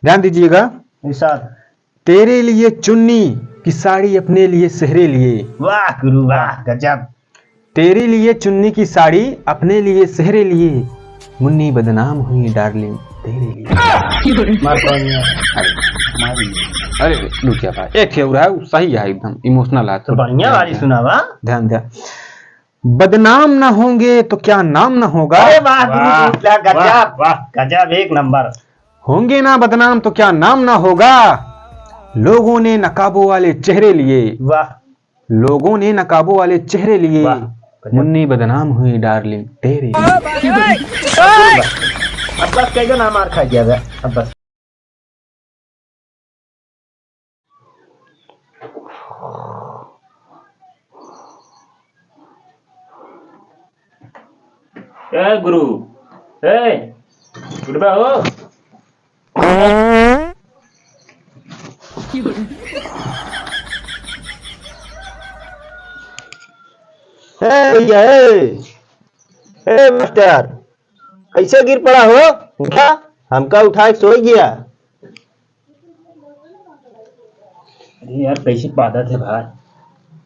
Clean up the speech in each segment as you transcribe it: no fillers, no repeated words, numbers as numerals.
ध्यान दीजिएगा। इरशाद। तेरे लिए चुन्नी की साड़ी अपने लिए सेहरे लिए। वाह गुरु वाह, गजब। तेरे लिए चुन्नी की साड़ी अपने लिए सेहरे लिए, मुन्नी बदनाम हुई डार्लिंग तेरे लिए। अरे रुकिया भाई, एक है सही है, एकदम इमोशनल है तो बढ़िया वाली सुनावा। ध्यान दे। बदनाम ना होंगे तो क्या नाम ना होगा। अरे वाह गुरु, गजब वाह गजब, एक नंबर। होंगे ना बदनाम तो क्या नाम ना होगा, लोगों ने नकाबों वाले चेहरे लिए। वाह। लोगों ने नकाबों वाले चेहरे लिए, मुन्नी बदनाम हुई डार्लिंग तेरे लिए। अब बस कई नाम मार खा गया। अब बस गुरु गुरुबा हो। मास्टर कैसे गिर पड़ा हो? उठा, हमका उठा के सो गया। अरे यार कैसी पादत है भाई।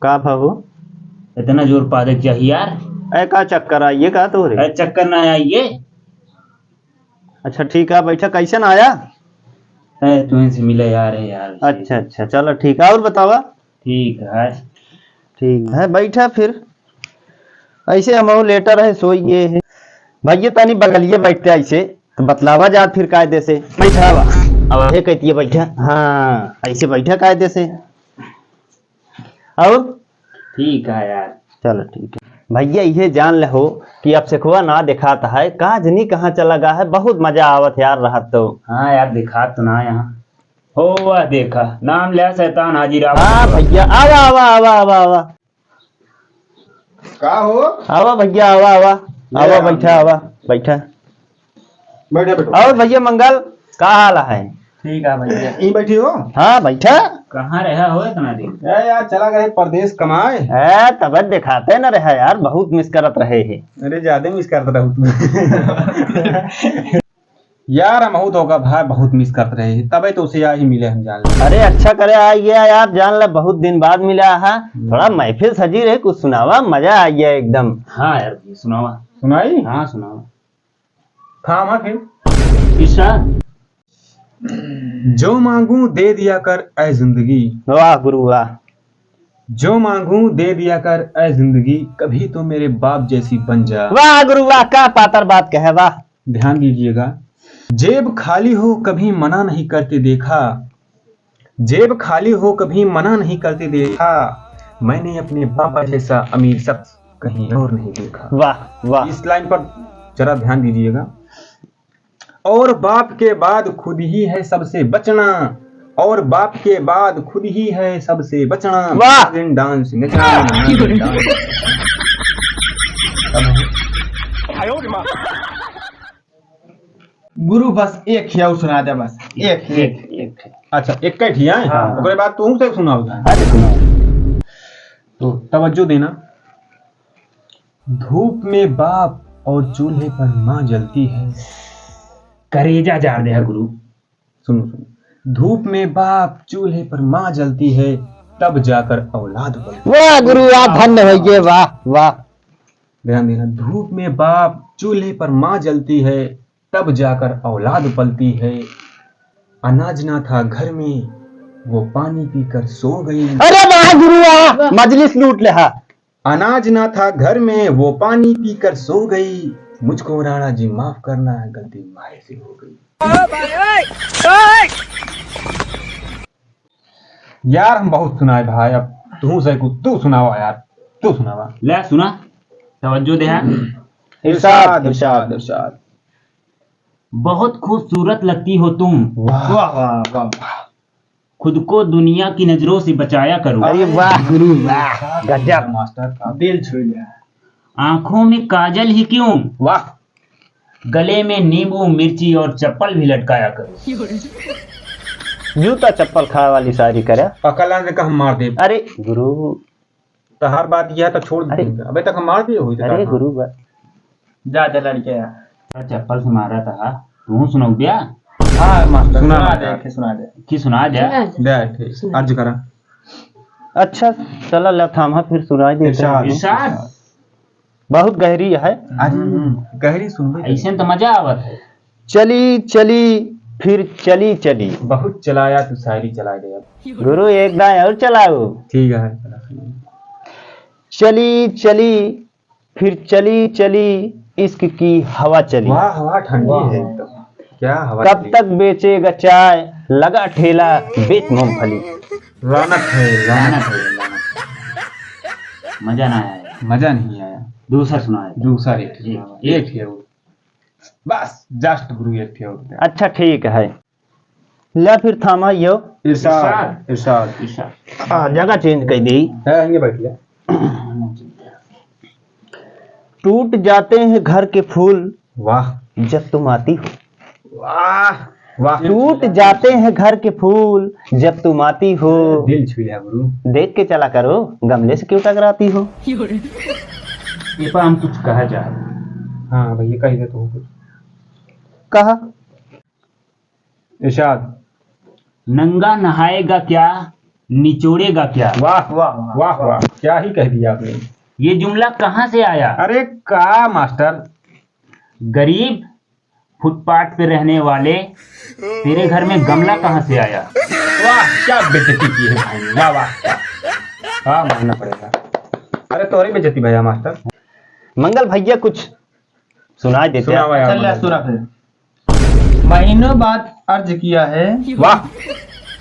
का भाव इतना जोर पादत चाहिए यार। का चक्कर आइए का तो रे? चक्कर ना आइए। अच्छा ठीक है, बैठा। कैसे ना आया? तुम्हें से मिला यार है यार। अच्छा अच्छा चलो ठीक है, और बतावा। ठीक है ठीक है, बैठा फिर। ऐसे हम लेटर है सोई गए है भैया, तानी बगलिए बैठते ऐसे तो बतलावा जात फिर कायदे से। बैठा अब है कहती है बैठा। हाँ ऐसे बैठा कायदे से। और ठीक है यार। चलो ठीक है भैया, ये जान ले हो कि अब सेखुआ ना दिखाता है, कहाँ जनी कहाँ चला गया है। बहुत मजा आवत यार रहा तो। हाँ यार दिखा तो ना यहाँ हो। वह देखा नाम लिया शैतान हाजिर। हाँ भैया आवा आवा आवा आवा आवा। का हो? आवा भैया आवा आवा आवा, बैठा आवा बैठा। बैठे बैठो। और भैया मंगल का हाल है? ठीक है भैया। यहीं बैठी हो? हाँ बैठा। कहाँ रहा हो इतना दिन? यार चला गए परदेश कमाए। तब दिखाते न रहा यार, बहुत मिस करत रहे है। अरे ज्यादा मिस करता रहा यार। हम बहुत होगा भाई, बहुत मिस करते रहे, तबे तो उसे ही मिले हम जान ले। अरे अच्छा करे आ गया यार, जान ले बहुत दिन बाद मिला है। थोड़ा महफिल सजी रहे, कुछ सुनावा, मजा आ गया एकदम। हाँ यार सुनावा। सुनाई? हाँ सुनावा। थामा फिर। इरशाद। जो मांगू दे दिया कर ऐ जिंदगी। वाह गुरु वाह। जो मांगू दे दिया कर ऐ जिंदगी, कभी तो मेरे बाप जैसी बन जा। वाह गुरु वाह, क्या पातर बात कहे। वाह। ध्यान दीजिएगा। जेब खाली हो कभी मना नहीं करते देखा। जेब खाली हो कभी मना नहीं करते देखा, मैंने अपने बाबा जैसा अमीर शख्स कहीं और नहीं देखा। वाह वाह। इस लाइन पर जरा ध्यान दीजिएगा। और बाप के बाद खुद ही है सबसे बचना, और बाप के बाद खुद ही है सबसे बचना। वाह। डांस गुरु बस एक ही सुना दे, बस एक एक। अच्छा एक ही है। हाँ। ओकरे बाद तू से सुनाओगा। अरे सुनाओ। तो तवज्जो देना। धूप में बाप और चूल्हे पर माँ जलती है। करेजा जार दे गुरु। सुनो सुनो। धूप में बाप चूल्हे पर माँ जलती है, तब जाकर औलाद बनती। वाह गुरु वाह, धन्य भैया वाह वाह। ध्यान देना। धूप में बाप चूल्हे पर माँ जलती है, तब जाकर औलाद पलती है। अनाज ना था घर में, वो पानी पीकर सो गई। अरे वाह गुरु वाह, मजलिस लूट ले। अनाज ना था घर में, वो पानी पीकर सो गई। मुझको राणा जी माफ करना, गलती मारे से हो गई। यार हम बहुत सुनाए भाई, अब तू से तू सुनावा यार, तू सुनावा। ले सुना, तवज्जो दे। इरशाद इरशाद इरशाद। बहुत खूबसूरत लगती हो तुम। वाह वाह वाह। खुद को दुनिया की नजरों से बचाया करो। अरे वाह गुरु वाह, गजब। मास्टर का दिल छू गया। आंखों में काजल ही क्यों, वाह। गले में नींबू मिर्ची और चप्पल भी लटकाया करो। जूता चप्पल खाए वाली शायरी करे। अकला ने कहा मार दे। अरे गुरु तो हर बात यह तो छोड़ दे, अबे तक हम मार दिए हुई। अरे गुरु जा लड़के चप्पल से मारा था। तू सुनाऊ दिया। हाँ मास्टर सुना सुना मास्टर। दे सुना दे की सुना दे दे अर्ज करा। अच्छा चला ला थामा फिर सुनाई देते इरशाद। हैं। इरशाद बहुत गहरी है। अरे गहरी सुनबे ऐसे तो मजा आवत है। चली चली फिर चली चली। बहुत चलाया तू शायरी चला दे अब। गुरु एक दाएं और चलाओ। ठीक है चला सुना। चली चली फिर चली चली इश्क की हवा चली। वाह हवा ठंडी है एकदम। क्या हवा कब चली। तक बेचेगा चाय लगा ठेला बेच मूंगफली। रौनक है लानत रौनक। है, लानत है। मजा ना आया। मजा नहीं आया। दूसरा सुना है। दूसरा एक एक है वो। बस जस्ट गुरु एक थे और क्या। अच्छा ठीक है ला फिर थामा यो। इरशाद इरशाद इरशाद। जगह चेंज कर दी। है आगे बैठ गया। टूट जाते हैं घर के फूल वाह जब तुम आती हो। वाह वाह। टूट जाते हैं घर के फूल जब तुम आती हो। दिल छू लिया गुरु। देख के चला करो गमले से क्यों टकराती हो। ये पर हम कुछ कहा जा रहे हैं। हाँ भैया कही दे तो कुछ। कहा इरशाद। नंगा नहाएगा क्या निचोड़ेगा क्या। वाह वाह वाह वाह क्या ही कह दिया आपने। ये जुमला कहाँ से आया। अरे का मास्टर। गरीब फुटपाथ पे रहने वाले तेरे घर में गमला कहाँ से आया। वाह क्या बेइज्जती की है भाई ने। वाह वाह। हाँ मानना पड़ेगा। अरे तोरी बेइज्जती भैया मास्टर। मंगल भैया कुछ सुनाई देते सुना हैं। हुआ यार चल ले मंगल। सुना फिर। महीनों बाद अर्ज किया है वाह।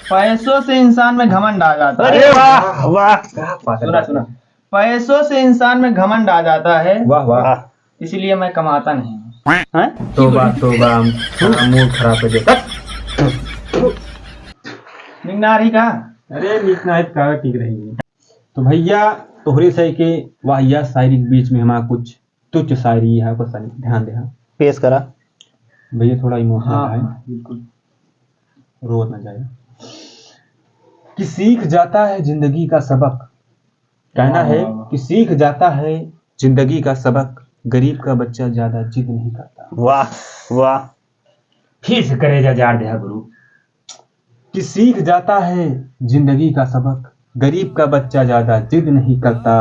पैसों से इंसान में घमंड आ जाता है। अरे वाह वाह क्या बात है। सुना सुना। पैसों से इंसान में घमंड आ जाता है वाह वाह। इसलिए मैं कमाता नहीं हूँ। हैं? तोबा तोबा मूड खराब है देखा। निगनारी का अरे नीक का ठीक रही। तो भैया तोहरे सही के वाहिया शायरी के बीच में हमारा कुछ तुच्छ शायरी है कुछ ध्यान दे। पेश करा। भैया थोड़ा इमोशनल हाँ है बिल्कुल। रो ना जाए। कि सीख जाता है जिंदगी का सबक। कहना है कि सीख जाता है जिंदगी का सबक। गरीब का बच्चा ज्यादा जिद नहीं करता। वाह वाह। फिर से करेजा जाड़ दे गुरु। कि सीख जाता है जिंदगी का सबक। गरीब का बच्चा ज्यादा जिद नहीं करता।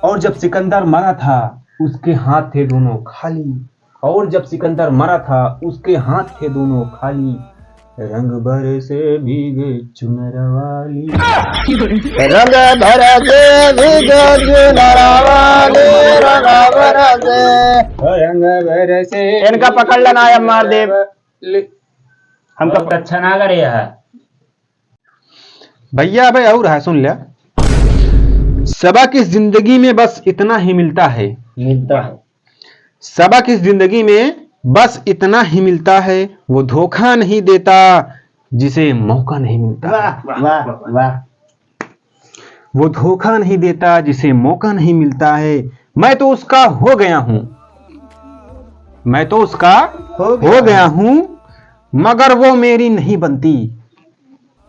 और जब सिकंदर मरा था उसके हाथ थे दोनों खाली। और जब सिकंदर मरा था उसके हाथ थे दोनों खाली। रंग भरे से भीगे चुनर वाली। रंग भरा से भीगे चुनर वाली, रंग भरा से। रंग भरे से इनका पकड़ लेना है मार दे। हमको बहुत अच्छा ना करे है। भैया भाई और है सुन लिया। सबक इस जिंदगी में बस इतना ही मिलता है। मिलता है। सबक इस जिंदगी में बस इतना ही मिलता है। वो धोखा नहीं देता जिसे मौका नहीं मिलता। वाह वाह वाह। वो धोखा नहीं देता जिसे मौका नहीं मिलता है। मैं तो उसका हो गया हूं। मैं तो उसका हो गया हूं मगर वो मेरी नहीं बनती।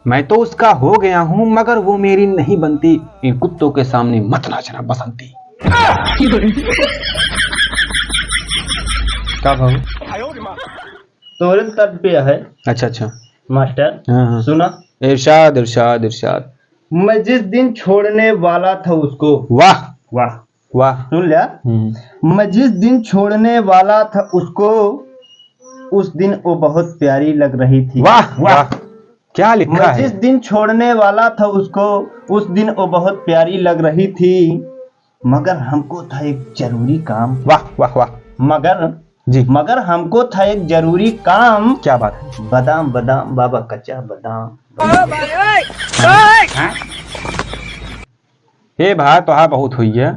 मैं तो उसका हो गया हूं मगर वो मेरी नहीं बनती। इन कुत्तों के सामने मत नाचना बसंती। क्या भाव। तुरंत तट पे है अच्छा अच्छा। मास्टर। हाँ। सुना। इरशाद इरशाद इरशाद। मैं जिस दिन छोड़ने वाला था उसको। वाह वाह वाह। सुन लिया। मैं जिस दिन छोड़ने वाला था उसको उस दिन वो बहुत प्यारी लग रही थी। वाह वाह क्या लिखा मैं है। जिस दिन छोड़ने वाला था उसको उस दिन वो बहुत प्यारी लग रही थी मगर हमको था एक जरूरी काम। वाह वाह वाह जी। मगर हमको था एक जरूरी काम। क्या बात है। बादाम बादाम बाबा कच्चा बादाम। हे भाई तो हाँ बहुत हुई है।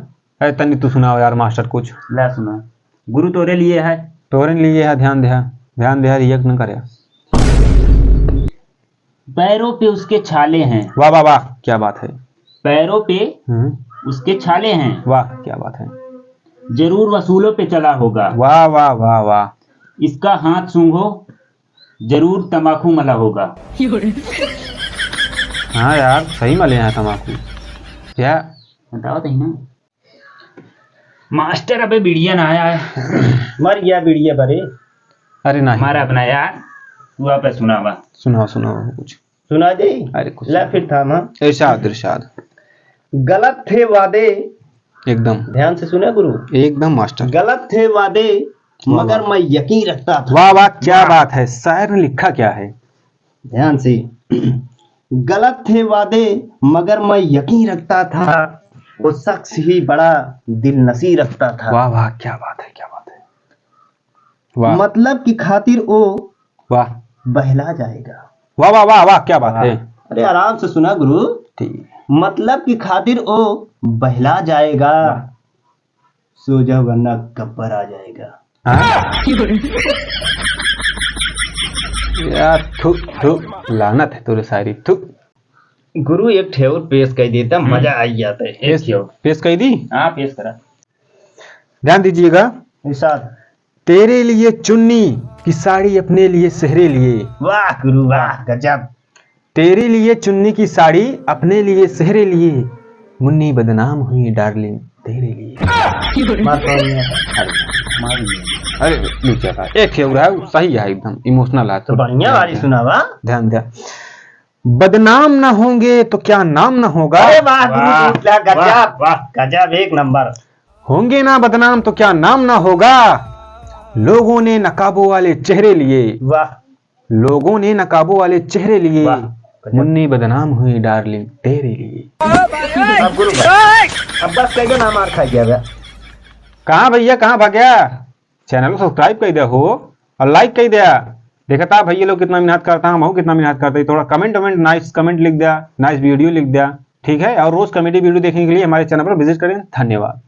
अरे तनी तू सुनाओ यार मास्टर कुछ। ला सुना। गुरु तोरे लिए है। तोरे लिए है ध्यान दे रिएक्ट न करे। पैरों पे उसके छाले हैं। वाह वाह वाह क्या बात है। पैरों पे उसके छाले हैं। वाह क्या बात है। जरूर वसूलों पे चला होगा। वाह वाह वाह वाह। इसका हाथ सूंघो जरूर तंबाकू मला होगा। हाँ यार सही मले हैं तम्बाकू। क्या बताओ तो ना मास्टर अबे बिड़िया ना आया है। मर गया बिड़िया भरे। अरे नहीं हमारा अपना यार तू आप सुनावा। सुनाओ सुनाओ कुछ। सुना दे। अरे कुछ ला फिर था मां। इरशाद इरशाद। गलत थे वादे, एकदम ध्यान से सुने गुरु। एकदम मास्टर। गलत थे वादे मगर मैं यकीन रखता था। वाह वाह क्या बात है, शायर ने लिखा क्या है। ध्यान से। गलत थे वादे मगर मैं यकीन रखता था, वो शख्स ही बड़ा दिल नसी रखता था। वाह वाह क्या बात है, क्या बात है। वाह मतलब की खातिर वो वाह बहला जाएगा। वाह वाह वाह वाह क्या बात है। अरे आराम से सुना गुरु। ठीक। मतलब की खातिर वो बहला जाएगा, सो जाओ वरना गब्बर आ जाएगा। हाँ? यार थू थू लानत है तेरे शायरी थू। गुरु एक ठेवर पेश कर देता, मजा आ जाता है। पेश पेश कर दी। हाँ पेश करा। ध्यान दीजिएगा। इरशाद। तेरे लिए चुन्नी की साड़ी अपने लिए सेहरे लिए। वाह गुरु वाह, गजब। तेरे लिए चुन्नी की साड़ी अपने लिए सेहरे लिए, मुन्नी बदनाम हुई डार्लिंग तेरे लिए। मार कौन है? अरे नीचे का एक है रहा है, सही है एकदम इमोशनल है तो बढ़िया वाली सुनावा। ध्यान दे। बदनाम ना होंगे तो क्या नाम ना होगा। अरे वाह गुरु, वाह, गजब वाह। गजब, एक नंबर। होंगे ना बदनाम तो क्या नाम ना होगा, लोगों ने नकाबों वाले चेहरे लिए। वाह लोगों ने नकाबों वाले चेहरे लिए, वाह, गजब। मुन्नी बदनाम हुई डार्लिंग तेरे लिए। अब गुरु भाई, अब बस कह ना मार खा गया बे। कहाँ भैया कहाँ भाग्या। चैनल को सब्सक्राइब कर दिया हो और लाइक कर दिया। देखता भैया लोग कितना मेहनत करता है, हम कितना मेहनत करते हैं। थोड़ा कमेंट नाइस कमेंट लिख दिया, नाइस वीडियो लिख दिया, ठीक है। और रोज कॉमेडी वीडियो देखने के लिए हमारे चैनल पर विजिट करें। धन्यवाद।